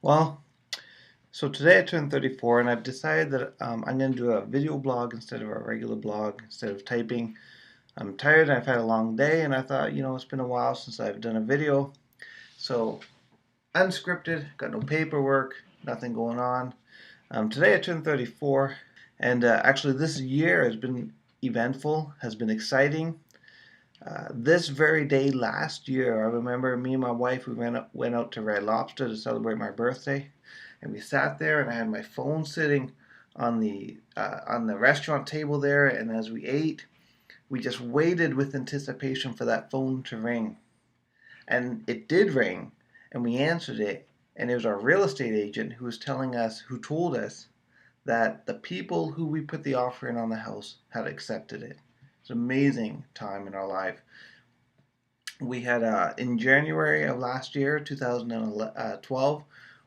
Well, so today I turned 34 and I've decided that I'm going to do a video blog instead of a regular blog, instead of typing. I'm tired, I've had a long day, and I thought, it's been a while since I've done a video. So, unscripted, got no paperwork, nothing going on. Today I turned 34, and actually, this year has been eventful, has been exciting. This very day last year, I remember me and my wife, we went out to Red Lobster to celebrate my birthday, and we sat there, and I had my phone sitting on the restaurant table there, and as we ate, we just waited with anticipation for that phone to ring, and it did ring, and we answered it, and it was our real estate agent who told us that the people who we put the offer in on the house had accepted it. It's an amazing time in our life. We had in January of last year, 2012,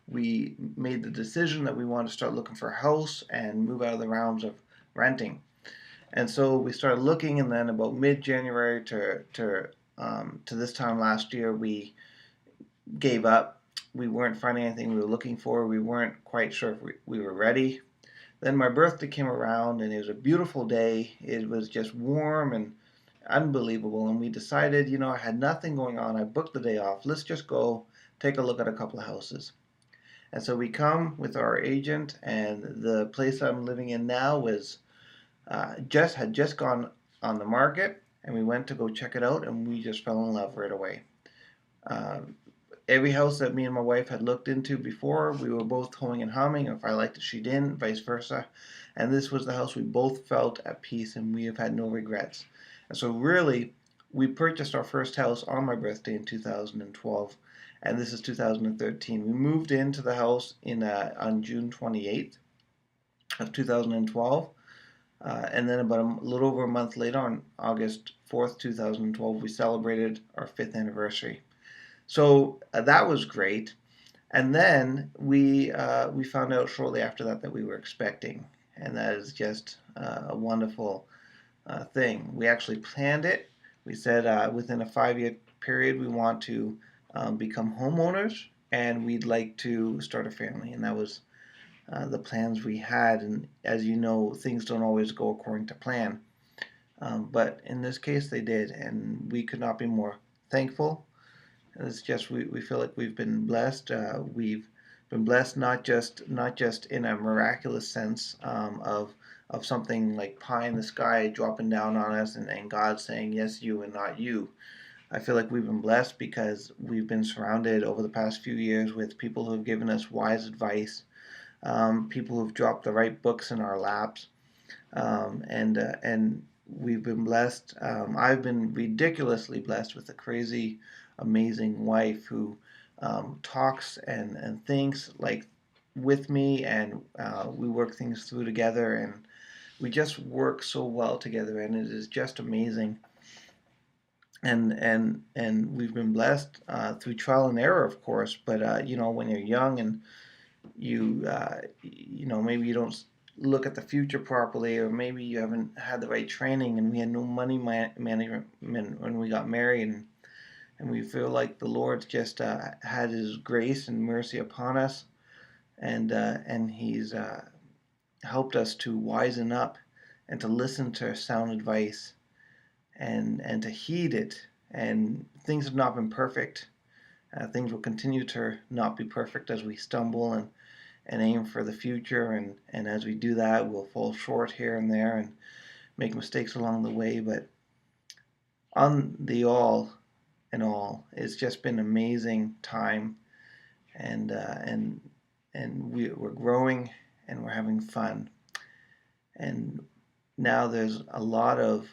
we made the decision that we wanted to start looking for a house and move out of the realms of renting. And so we started looking, and then about mid-January to this time last year, we gave up. We weren't finding anything we were looking for. We weren't quite sure if we were ready. Then my birthday came around, and it was a beautiful day. It was just warm and unbelievable. And we decided, I had nothing going on. I booked the day off. Let's just go take a look at a couple of houses. And so we come with our agent, and the place I'm living in now was just had just gone on the market, and we went to go check it out, and we just fell in love right away. Uh, every house that me and my wife had looked into before, we were both hoeing and humming. If I liked it, she didn't, vice versa. And this was the house we both felt at peace, and we have had no regrets. And so, really, we purchased our first house on my birthday in 2012, and this is 2013. We moved into the house on June 28th of 2012. And then about a little over a month later, on August 4th, 2012, we celebrated our fifth anniversary. So that was great. And then we found out shortly after that we were expecting, and that is just a wonderful thing. We actually planned it. We said within a 5-year period we want to become homeowners, and we'd like to start a family, and that was the plans we had. And as you know, things don't always go according to plan. But in this case, they did, and we could not be more thankful. It's just we feel like we've been blessed. We've been blessed not just in a miraculous sense of something like pie in the sky dropping down on us and God saying yes you and not you. I feel like we've been blessed because we've been surrounded over the past few years with people who have given us wise advice, people who've dropped the right books in our laps, and we've been blessed. I've been ridiculously blessed with a crazy, amazing wife who talks and thinks like with me, and we work things through together, and we just work so well together, and it is just amazing. And we've been blessed through trial and error, of course. But when you're young and maybe you don't look at the future properly, or maybe you haven't had the right training, and we had no money management when we got married, and we feel like the Lord's just had His grace and mercy upon us, and He's helped us to wisen up and to listen to sound advice and to heed it. And things have not been perfect. Things will continue to not be perfect as we stumble and aim for the future. And as we do that, we'll fall short here and there and make mistakes along the way. But on the all in all, it's just been an amazing time, and we're growing and we're having fun. And now there's a lot of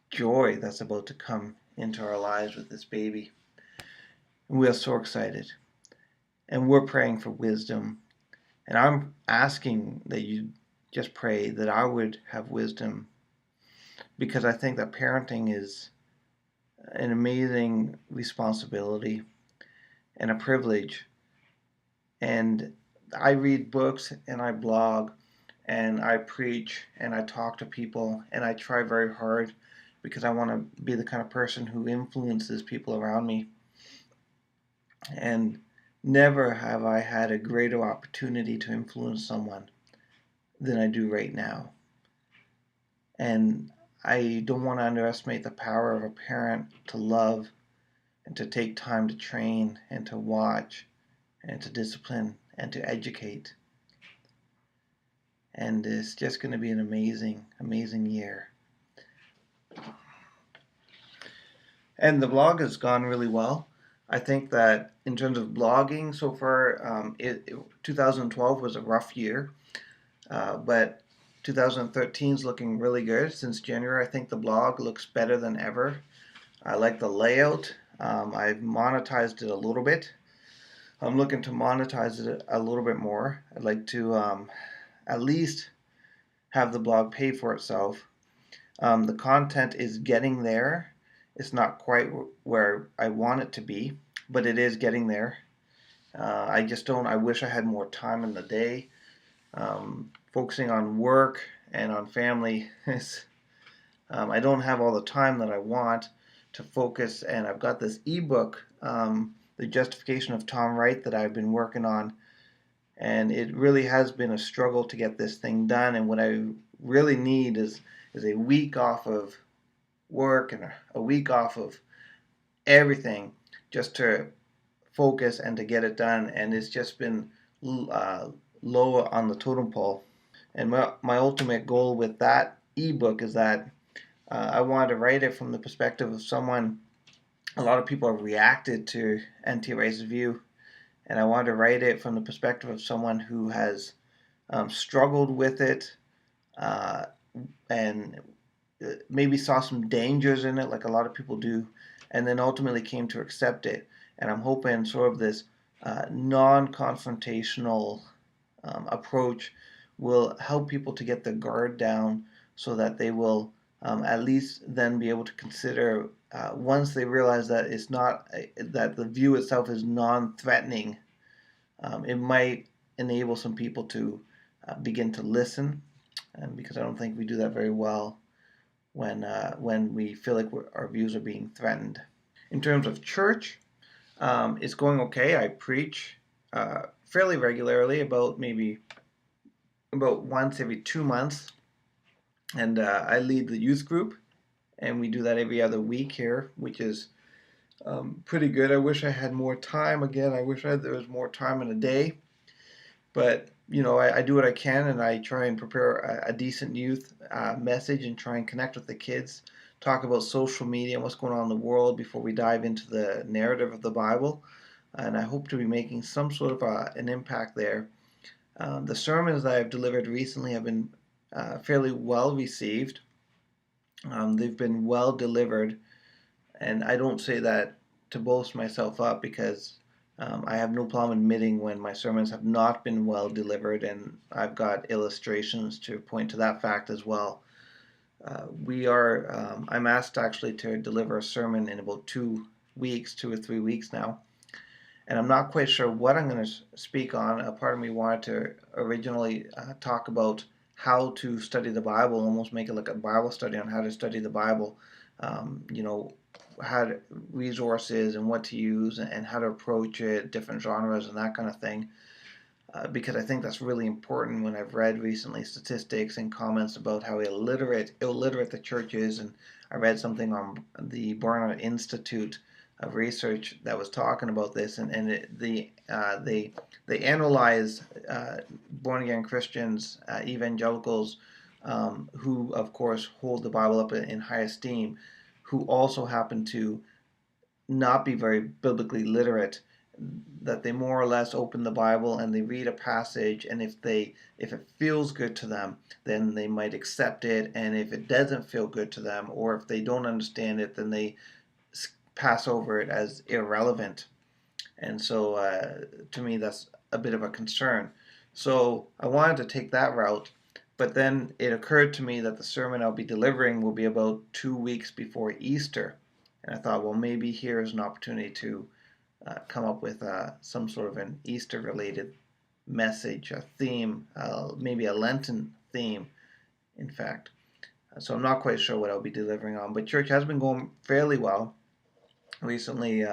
joy that's about to come into our lives with this baby. And we are so excited. And we're praying for wisdom. And I'm asking that you just pray that I would have wisdom, because I think that parenting is an amazing responsibility and a privilege. And I read books and I blog and I preach and I talk to people and I try very hard because I want to be the kind of person who influences people around me. And never have I had a greater opportunity to influence someone than I do right now. And I don't want to underestimate the power of a parent to love and to take time to train and to watch and to discipline and to educate. And it's just going to be an amazing, amazing year. And the blog has gone really well. I think that in terms of blogging so far, 2012 was a rough year, but 2013 is looking really good. Since January, I think the blog looks better than ever. I like the layout. I've monetized it a little bit. I'm looking to monetize it a little bit more. I'd like to at least have the blog pay for itself. The content is getting there. It's not quite where I want it to be, but it is getting there. I just don't. I wish I had more time in the day. Focusing on work and on family is. I don't have all the time that I want to focus, and I've got this ebook, The Justification of Tom Wright, that I've been working on, and it really has been a struggle to get this thing done. And what I really need is a week off of work and a week off of everything just to focus and to get it done. And it's just been low on the totem pole. And my ultimate goal with that ebook is that I wanted to write it from the perspective of someone. A lot of people have reacted to N.T. Wright's view, and I wanted to write it from the perspective of someone who has struggled with it and maybe saw some dangers in it, like a lot of people do, and then ultimately came to accept it. And I'm hoping sort of this non-confrontational approach will help people to get their guard down so that they will at least then be able to consider once they realize that it's not that the view itself is non-threatening, it might enable some people to begin to listen, and because I don't think we do that very well when we feel like our views are being threatened. In terms of church, it's going okay. I preach fairly regularly, about once every 2 months, and I lead the youth group, and we do that every other week here, which is pretty good. I wish I had more time. Again, I wish there was more time in a day, but I do what I can, and I try and prepare a decent youth message and try and connect with the kids, talk about social media and what's going on in the world before we dive into the narrative of the Bible. And I hope to be making some sort of an impact there. The sermons that I've delivered recently have been fairly well received. They've been well delivered, and I don't say that to boast myself up, because I have no problem admitting when my sermons have not been well delivered, and I've got illustrations to point to that fact as well. I'm asked actually to deliver a sermon in about 2 weeks, 2 or 3 weeks now, and I'm not quite sure what I'm going to speak on. A part of me wanted to originally talk about how to study the Bible, almost make it like a Bible study on how to study the Bible. How to, resources and what to use and how to approach it, different genres and that kind of thing. Because I think that's really important. When I've read recently statistics and comments about how illiterate the church is, and I read something on the Barna Institute of research that was talking about this, and they analyze born again Christians, evangelicals, who of course hold the Bible up in high esteem, who also happen to not be very biblically literate, that they more or less open the Bible and they read a passage, and if it feels good to them, then they might accept it, and if it doesn't feel good to them, or if they don't understand it, then they pass over it as irrelevant. And so to me that's a bit of a concern. So I wanted to take that route, but then it occurred to me that the sermon I'll be delivering will be about 2 weeks before Easter. And I thought, well, maybe here is an opportunity to come up with some sort of an Easter related message, a theme, maybe a Lenten theme, in fact. So I'm not quite sure what I'll be delivering on, but church has been going fairly well. Recently,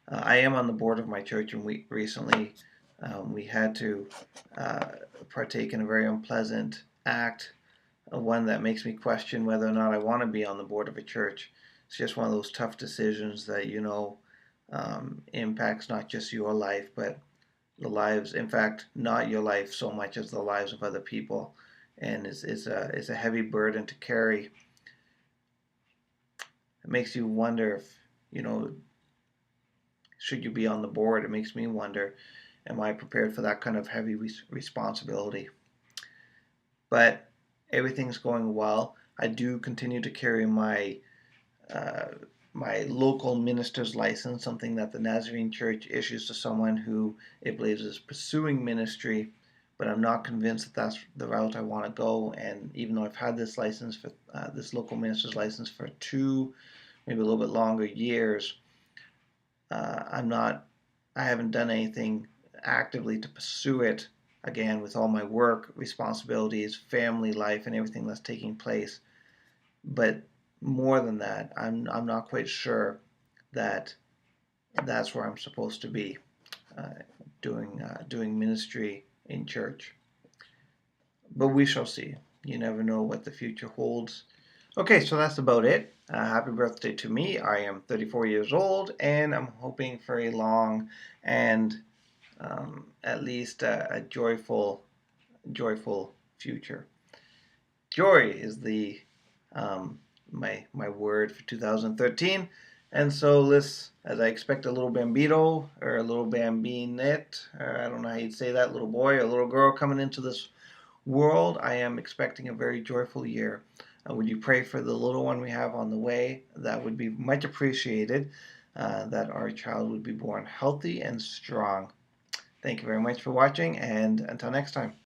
I am on the board of my church, and we recently we had to uh, partake in a very unpleasant act, one that makes me question whether or not I want to be on the board of a church. It's just one of those tough decisions that impacts not just your life, but the lives, in fact, not your life so much as the lives of other people, and it's a heavy burden to carry. It makes you wonder if should you be on the board. It makes me wonder, am I prepared for that kind of heavy responsibility? But everything's going well. I do continue to carry uh, my local minister's license, something that the Nazarene Church issues to someone who it believes is pursuing ministry. But I'm not convinced that that's the route I want to go. And even though I've had this license for this local minister's license for 2, maybe a little bit longer years, I'm not. I haven't done anything actively to pursue it. Again, with all my work, responsibilities, family life, and everything that's taking place. But more than that, I'm not quite sure that that's where I'm supposed to be, uh, doing ministry in church. But we shall see. You never know what the future holds. Okay, so that's about it. Happy birthday to me. I am 34 years old, and I'm hoping for a long and at least a joyful future. Joy is the my word for 2013. And so let's, as I expect a little bambino or a little bambinette, or I don't know how you'd say that, little boy or little girl coming into this world, I am expecting a very joyful year. Would you pray for the little one we have on the way? That would be much appreciated, that our child would be born healthy and strong. Thank you very much for watching, and until next time.